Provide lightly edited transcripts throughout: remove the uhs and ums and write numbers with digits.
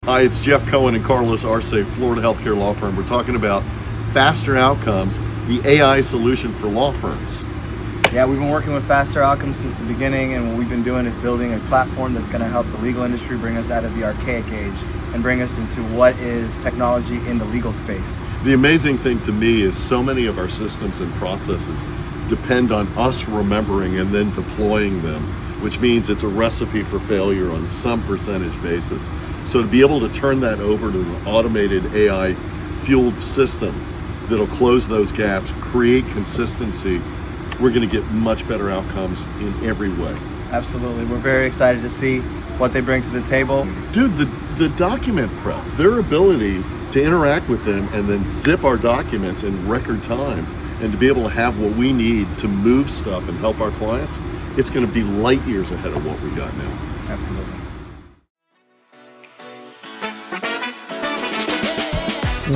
Hi, it's Jeff Cohen and Carlos Arce, Florida healthcare law firm. We're talking about Faster Outcomes, the AI solution for law firms. Yeah, we've been working with Faster Outcomes since the beginning, and what we've been doing is building a platform that's going to help the legal industry bring us out of the archaic age and bring us into what is technology in the legal space. The amazing thing to me is so many of our systems and processes depend on us remembering and then deploying them, which means it's a recipe for failure on some percentage basis. So to be able to turn that over to an automated AI fueled system that'll close those gaps, create consistency, we're going to get much better outcomes in every way. Absolutely. We're very excited to see what they bring to the table. Dude, the document prep, their ability to interact with them and then zip our documents in record time and to be able to have what we need to move stuff and help our clients, it's going to be light years ahead of what we got now. Absolutely.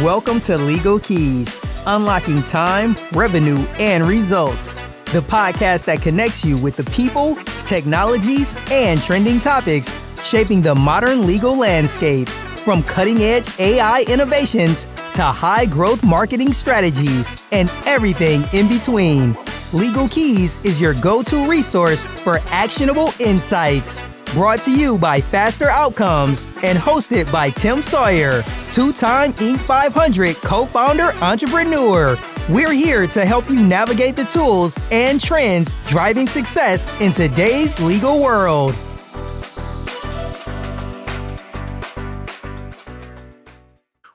Welcome to Legal Keys, unlocking time, revenue, and results. The podcast that connects you with the people, technologies, and trending topics shaping the modern legal landscape. From cutting-edge AI innovations to high-growth marketing strategies and everything in between. Legal Keys is your go-to resource for actionable insights. Brought to you by Faster Outcomes and hosted by Tim Sawyer, two-time Inc. 500 co-founder entrepreneur. We're here to help you navigate the tools and trends driving success in today's legal world.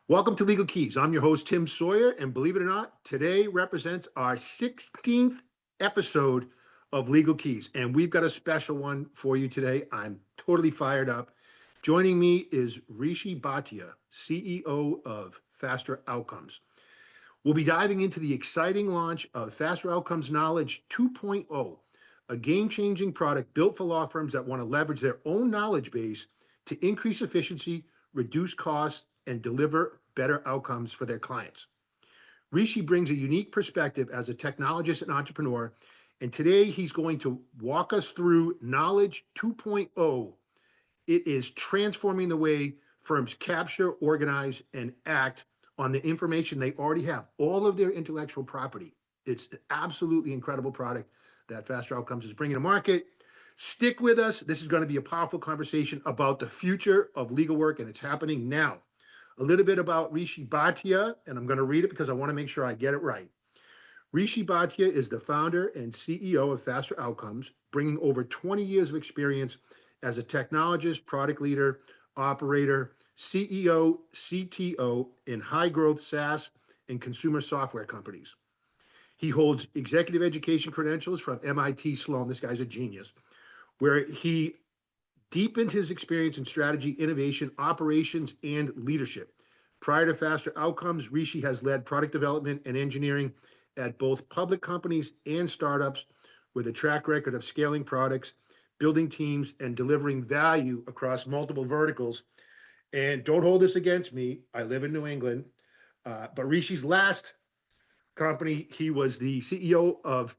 Welcome to Legal Keys. I'm your host, Tim Sawyer, and believe it or not, today represents our 16th episode of Legal Keys, and we've got a special one for you today. I'm totally fired up. Joining me is Rishi Bhatia, CEO of Faster Outcomes. We'll be diving into the exciting launch of Faster Outcomes Knowledge 2.0, a game-changing product built for law firms that want to leverage their own knowledge base to increase efficiency, reduce costs, and deliver better outcomes for their clients. Rishi brings a unique perspective as a technologist and entrepreneur, and today he's going to walk us through Knowledge 2.0. It is transforming the way firms capture, organize, and act on the information they already have, all of their intellectual property. It's an absolutely incredible product that Faster Outcomes is bringing to market. Stick with us. This is going to be a powerful conversation about the future of legal work, and it's happening now. A little bit about Rishi Bhatia, and I'm going to read it because I want to make sure I get it right. Rishi Bhatia is the founder and CEO of Faster Outcomes, bringing over 20 years of experience as a technologist, product leader, operator, CEO, CTO in high-growth SaaS and consumer software companies. He holds executive education credentials from MIT Sloan. This guy's a genius, where he deepened his experience in strategy, innovation, operations, and leadership. Prior to Faster Outcomes, Rishi has led product development and engineering at both public companies and startups with a track record of scaling products, building teams, and delivering value across multiple verticals. And don't hold this against me. I live in New England, but Rishi's last company, he was the CEO of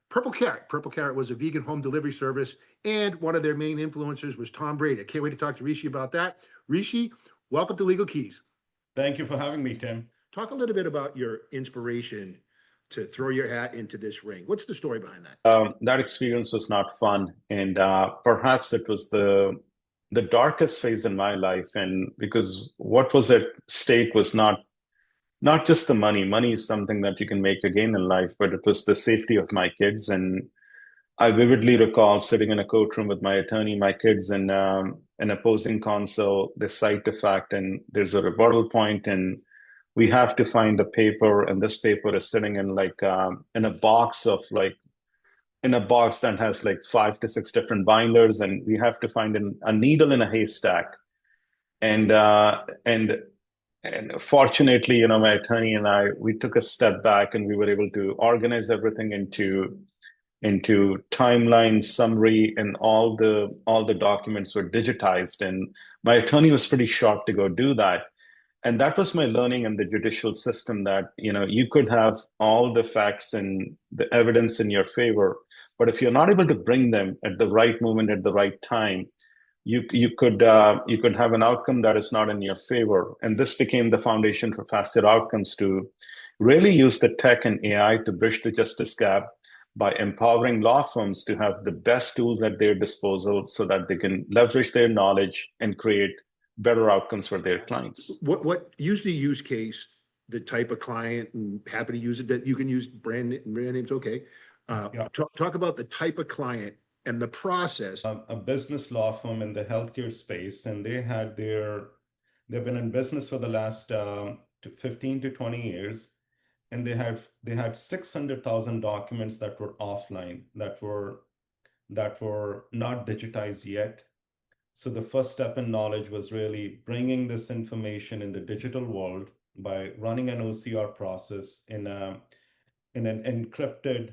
Purple Carrot. Purple Carrot was a vegan home delivery service, and one of their main influencers was Tom Brady. I can't wait to talk to Rishi about that. Rishi, welcome to Legal Keys. Thank you for having me, Tim. Talk a little bit about your inspiration to throw your hat into this ring. What's the story behind that? That experience was not fun, and perhaps it was the darkest phase in my life. And because what was at stake was not just the money. Money is something that you can make again in life, but it was the safety of my kids. And I vividly recall sitting in a courtroom with my attorney, my kids, and an opposing counsel. They cite the fact, and there's a rebuttal point, and we have to find the paper, and this paper is sitting in in a box that has like 5 to 6 different binders, and we have to find a needle in a haystack. And fortunately, my attorney and we took a step back, and we were able to organize everything into timeline, summary, and all the documents were digitized. And my attorney was pretty shocked to go do that. And that was my learning in the judicial system, that you could have all the facts and the evidence in your favor, but if you're not able to bring them at the right moment at the right time, you could have an outcome that is not in your favor. And this became the foundation for Faster Outcomes to really use the tech and AI to bridge the justice gap by empowering law firms to have the best tools at their disposal so that they can leverage their knowledge and create better outcomes for their clients. What use the use case, the type of client, and happy to use it, that you can use brand names, okay. Talk about the type of client and the process. A business law firm in the healthcare space, and they've been in business for the last 15 to 20 years, and they had 600,000 documents that were offline, that were not digitized yet. So the first step in knowledge was really bringing this information in the digital world by running an OCR process in an encrypted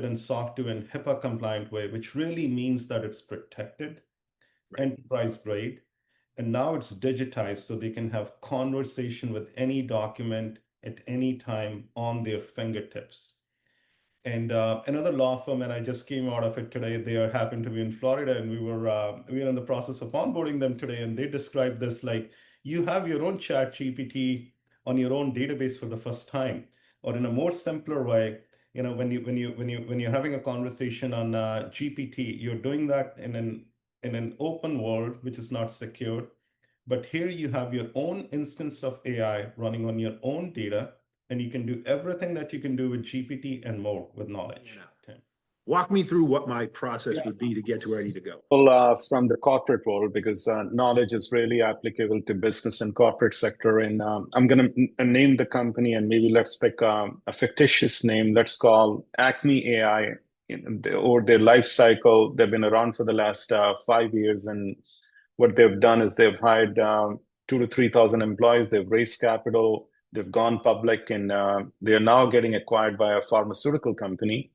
and SOC 2 and HIPAA compliant way, which really means that it's protected, enterprise grade, and now it's digitized so they can have conversation with any document at any time on their fingertips. And another law firm, and I just came out of it today, they happened to be in Florida, and we were in the process of onboarding them today, and they described this like, you have your own chat GPT on your own database for the first time. Or in a more simpler way, when you're having a conversation on GPT, you're doing that in an open world, which is not secured. But here you have your own instance of AI running on your own data, and you can do everything that you can do with GPT and more with knowledge. Walk me through what my process would be to get to where I need to go. Well, from the corporate world, because knowledge is really applicable to business and corporate sector. And I'm going to name the company, and maybe let's pick a fictitious name. Let's call Acme AI. Over their life cycle, they've been around for the last 5 years. And what they've done is they've hired 2,000 to 3,000 employees. They've raised capital. They've gone public, and they are now getting acquired by a pharmaceutical company.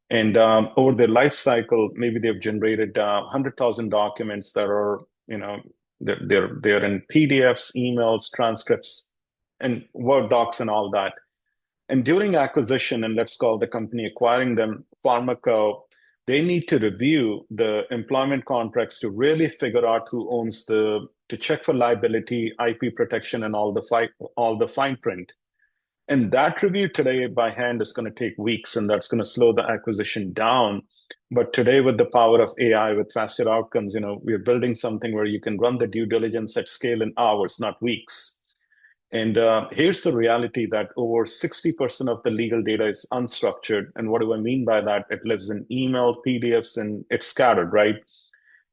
And over their life cycle, maybe they've generated 100,000 documents that are, they're in PDFs, emails, transcripts, and Word docs and all that. And during acquisition, and let's call the company acquiring them, Pharmaco, they need to review the employment contracts to really figure out who owns to check for liability, IP protection, and all the fine print. And that review today by hand is going to take weeks, and that's going to slow the acquisition down. But today, with the power of AI, with Faster Outcomes, we're building something where you can run the due diligence at scale in hours, not weeks. And here's the reality that over 60% of the legal data is unstructured. And what do I mean by that? It lives in email, PDFs, and it's scattered, right?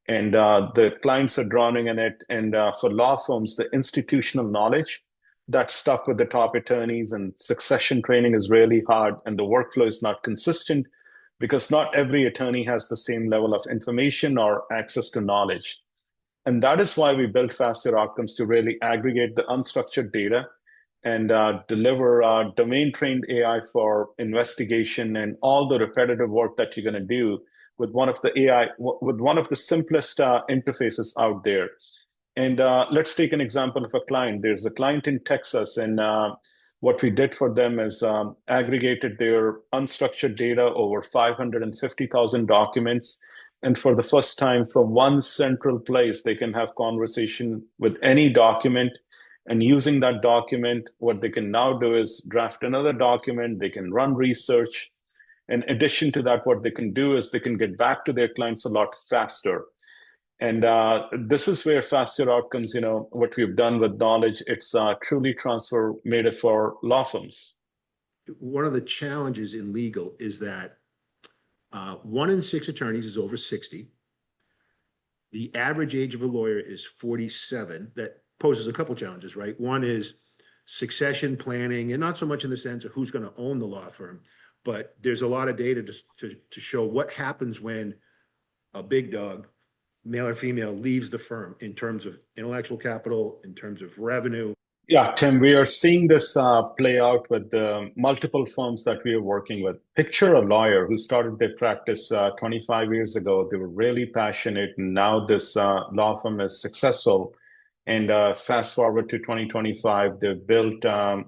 And the clients are drowning in it. And for law firms, the institutional knowledge that's stuck with the top attorneys, and succession training is really hard, and the workflow is not consistent because not every attorney has the same level of information or access to knowledge. And that is why we built Faster Outcomes, to really aggregate the unstructured data and deliver domain-trained AI for investigation and all the repetitive work that you're going to do with one of the simplest interfaces out there. And let's take an example of a client. There's a client in Texas, and what we did for them is aggregated their unstructured data over 550,000 documents. And for the first time, from one central place, they can have conversation with any document. And using that document, what they can now do is draft another document. They can run research. In addition to that, what they can do is they can get back to their clients a lot faster. And this is where Faster Outcomes, what we've done with knowledge, it's truly transformative for law firms. One of the challenges in legal is that 1 in 6 attorneys is over 60. The average age of a lawyer is 47. That poses a couple challenges, right? One is succession planning, and not so much in the sense of who's going to own the law firm, but there's a lot of data to show what happens when a big dog, male or female, leaves the firm in terms of intellectual capital, in terms of revenue. Yeah, Tim, we are seeing this play out with the multiple firms that we are working with. Picture a lawyer who started their practice 25 years ago. They were really passionate, and now this law firm is successful. And fast forward to 2025, they've built a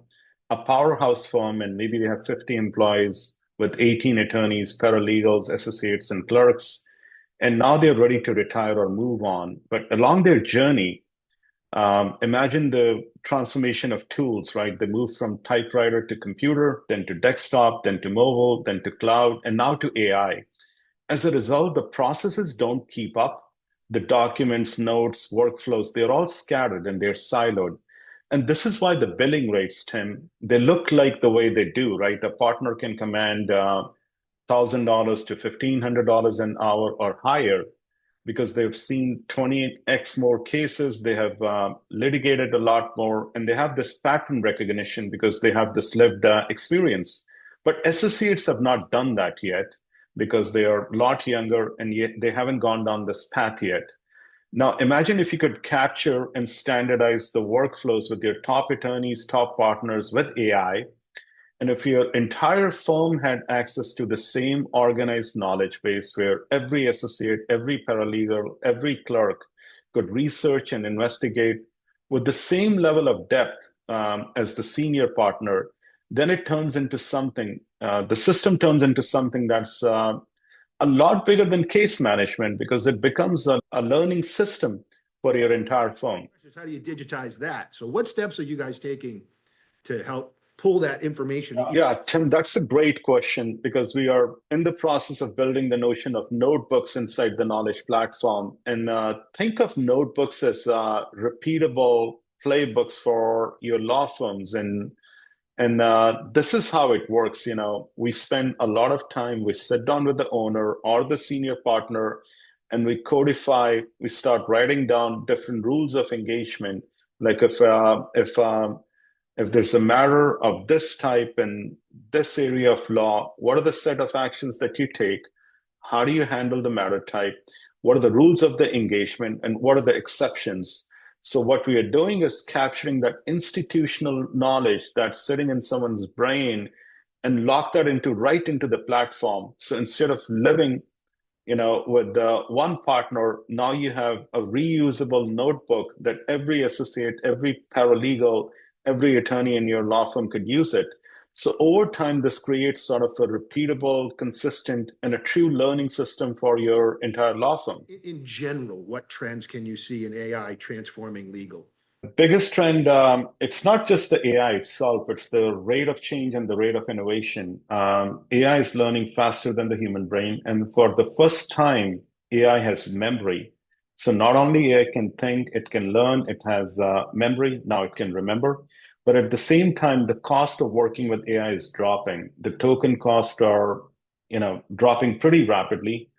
powerhouse firm, and maybe they have 50 employees with 18 attorneys, paralegals, associates, and clerks. and now they're ready to retire or move on. But along their journey, imagine the transformation of tools, right? They move from typewriter to computer, then to desktop, then to mobile, then to cloud, and now to AI. As a result, the processes don't keep up. The documents, notes, workflows, they're all scattered and they're siloed. And this is why the billing rates, Tim, they look like the way they do, right? A partner can command $1,000 to $1,500 an hour or higher because they've seen 20x more cases, they have litigated a lot more, and they have this pattern recognition because they have this lived experience. But associates have not done that yet because they are a lot younger and yet they haven't gone down this path yet. Now, imagine if you could capture and standardize the workflows with your top attorneys, top partners with AI, and if your entire firm had access to the same organized knowledge base where every associate, every paralegal, every clerk could research and investigate with the same level of depth as the senior partner, then it turns into something, the system turns into something that's a lot bigger than case management because it becomes a learning system for your entire firm. How do you digitize that? So what steps are you guys taking to help pull that information? Yeah, Tim, that's a great question because we are in the process of building the notion of notebooks inside the knowledge platform. And think of notebooks as repeatable playbooks for your law firms. And this is how it works. We spend a lot of time, we sit down with the owner or the senior partner, and we codify, we start writing down different rules of engagement. Like if there's a matter of this type in this area of law, what are the set of actions that you take? How do you handle the matter type? What are the rules of the engagement and what are the exceptions? So what we are doing is capturing that institutional knowledge that's sitting in someone's brain and lock that right into the platform. So instead of living with the one partner, now you have a reusable notebook that every associate, every paralegal, every attorney in your law firm could use it. So over time, this creates sort of a repeatable, consistent, and a true learning system for your entire law firm. In general, what trends can you see in AI transforming legal? The biggest trend, it's not just the AI itself, it's the rate of change and the rate of innovation. AI is learning faster than the human brain. And for the first time, AI has memory. So not only AI can think, it can learn, it has memory, now it can remember. But at the same time, the cost of working with AI is dropping. The token costs are, dropping pretty rapidly,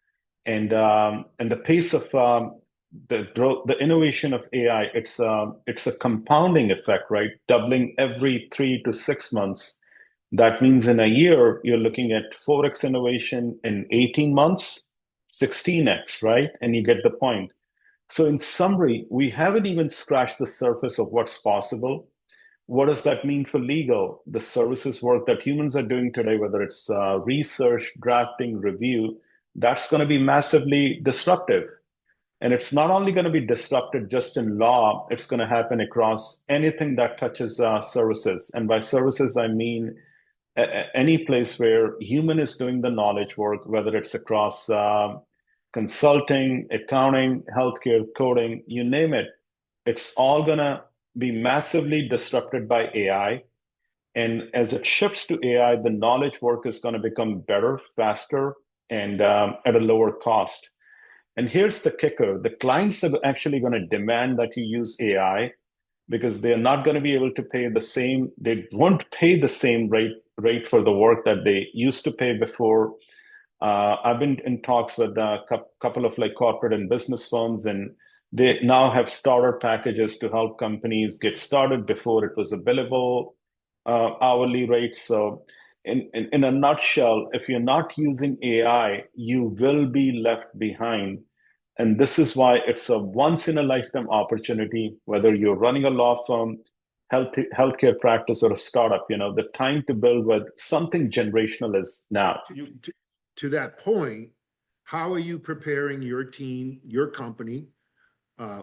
and the pace of the innovation of AI, it's a compounding effect, right? Doubling every 3 to 6 months. That means in a year you're looking at 4x innovation, in 18 months, 16x, right? And you get the point. So in summary, we haven't even scratched the surface of what's possible. What does that mean for legal? The services work that humans are doing today, whether it's research, drafting, review, that's going to be massively disruptive. And it's not only going to be disrupted just in law, it's going to happen across anything that touches services. And by services, I mean any place where human is doing the knowledge work, whether it's across consulting, accounting, healthcare, coding, you name it, it's all going to be massively disrupted by AI. And as it shifts to AI, the knowledge work is going to become better, faster, and at a lower cost. And here's the kicker. The clients are actually going to demand that you use AI because they're not going to be able to pay the same, they won't pay the same rate for the work that they used to pay before. I've been in talks with a couple of corporate and business firms, and they now have starter packages to help companies get started. Before it was a billable hourly rate. So in a nutshell, if you're not using AI, you will be left behind. And this is why it's a once in a lifetime opportunity, whether you're running a law firm, healthcare practice, or a startup, the time to build with something generational is now. To that point, how are you preparing your team, your company,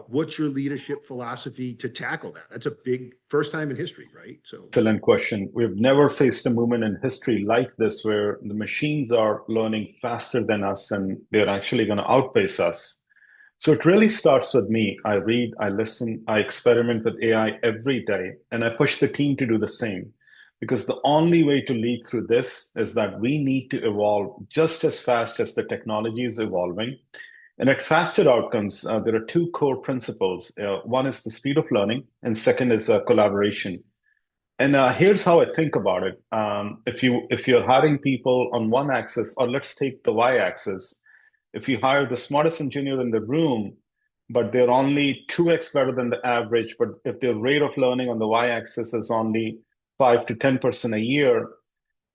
What's your leadership philosophy to tackle that? That's a big first time in history, right? So Excellent question. We've never faced a moment in history like this where the machines are learning faster than us and they're actually going to outpace us. So it really starts with me. I read, I listen, I experiment with AI every day, and I push the team to do the same. Because the only way to lead through this is that we need to evolve just as fast as the technology is evolving. And at Faster Outcomes, there are two core principles. One is the speed of learning, and second is collaboration. And here's how I think about it. If you're hiring people on one axis, or let's take the y-axis, if you hire the smartest engineer in the room, but they're only 2x better than the average, but if their rate of learning on the y-axis is only 5 to 10% a year,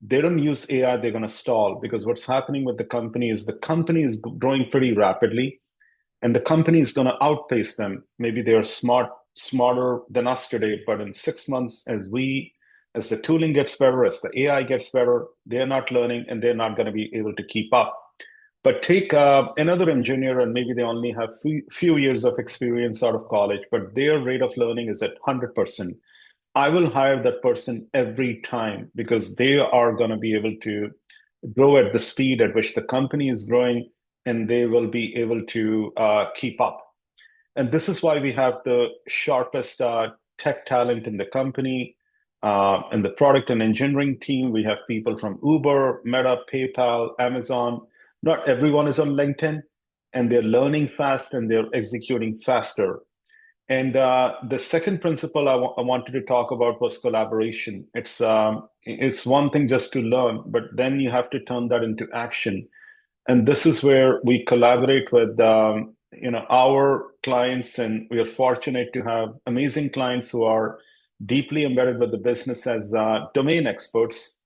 they don't use AI, they're going to stall, because what's happening with the company is growing pretty rapidly, and the company is going to outpace them. Maybe they're smarter than us today, but in 6 months, as the tooling gets better, as the AI gets better, they're not learning and they're not going to be able to keep up. But take another engineer, and maybe they only have few years of experience out of college, but their rate of learning is at 100%. I will hire that person every time because they are going to be able to grow at the speed at which the company is growing, and they will be able to keep up. And this is why we have the sharpest tech talent in the company. In the product and engineering team, we have people from Uber, Meta, PayPal, Amazon. Not everyone is on LinkedIn, and they're learning fast and they're executing faster. And the second principle I wanted to talk about was collaboration. It's one thing just to learn, but then you have to turn that into action. And this is where we collaborate with our clients, and we are fortunate to have amazing clients who are deeply embedded with the business as domain experts.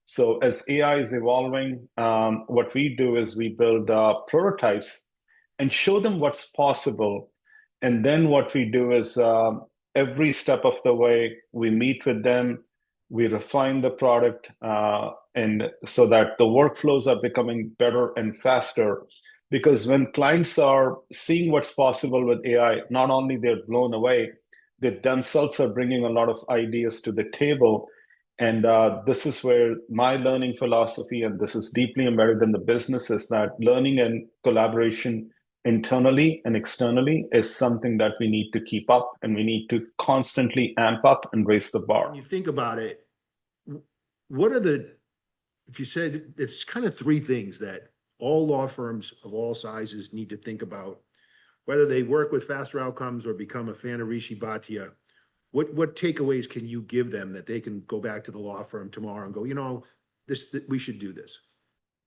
So as AI is evolving, what we do is we build prototypes and show them what's possible. And then what we do is every step of the way, we meet with them, we refine the product, and so that the workflows are becoming better and faster. Because when clients are seeing what's possible with AI, not only they're blown away, they themselves are bringing a lot of ideas to the table. And this is where my learning philosophy, and this is deeply embedded in the business, is that learning and collaboration internally and externally is something that we need to keep up, and we need to constantly amp up and raise the bar. when you think about it, if you said it's kind of three things that all law firms of all sizes need to think about, whether they work with Faster Outcomes or become a fan of Rishi Bhatia, what takeaways can you give them that they can go back to the law firm tomorrow and go, we should do this?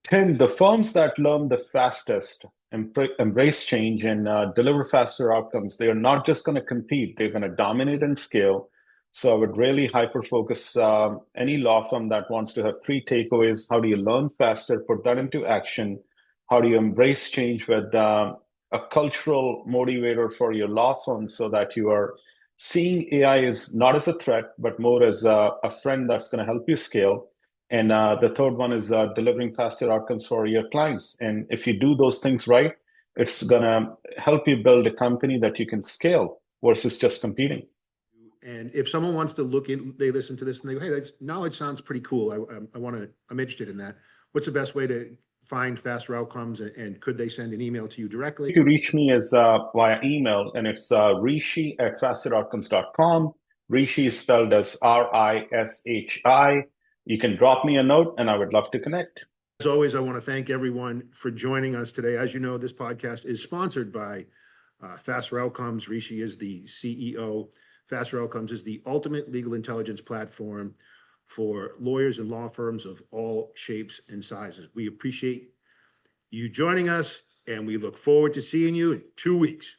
Tim, the firms that learn the fastest, embrace change, and deliver faster outcomes, they are not just going to compete, they're going to dominate and scale. So I would really hyper-focus any law firm that wants to have three takeaways. How do you learn faster, put that into action? How do you embrace change with a cultural motivator for your law firm so that you are seeing AI is not as a threat, but more as a friend that's going to help you scale. And the third one is delivering faster outcomes for your clients. And if you do those things right, it's going to help you build a company that you can scale versus just competing. And if someone wants to they listen to this and they go, hey, that knowledge sounds pretty cool. I'm interested in that. What's the best way to find Faster Outcomes, and could they send an email to you directly? You can reach me as via email, and it's rishi@fasteroutcomes.com. Rishi is spelled as RISHI. You can drop me a note, and I would love to connect. As always, I want to thank everyone for joining us today. As you know, this podcast is sponsored by Faster Outcomes. Rishi is the CEO. Faster Outcomes is the ultimate legal intelligence platform for lawyers and law firms of all shapes and sizes. We appreciate you joining us, and we look forward to seeing you in 2 weeks.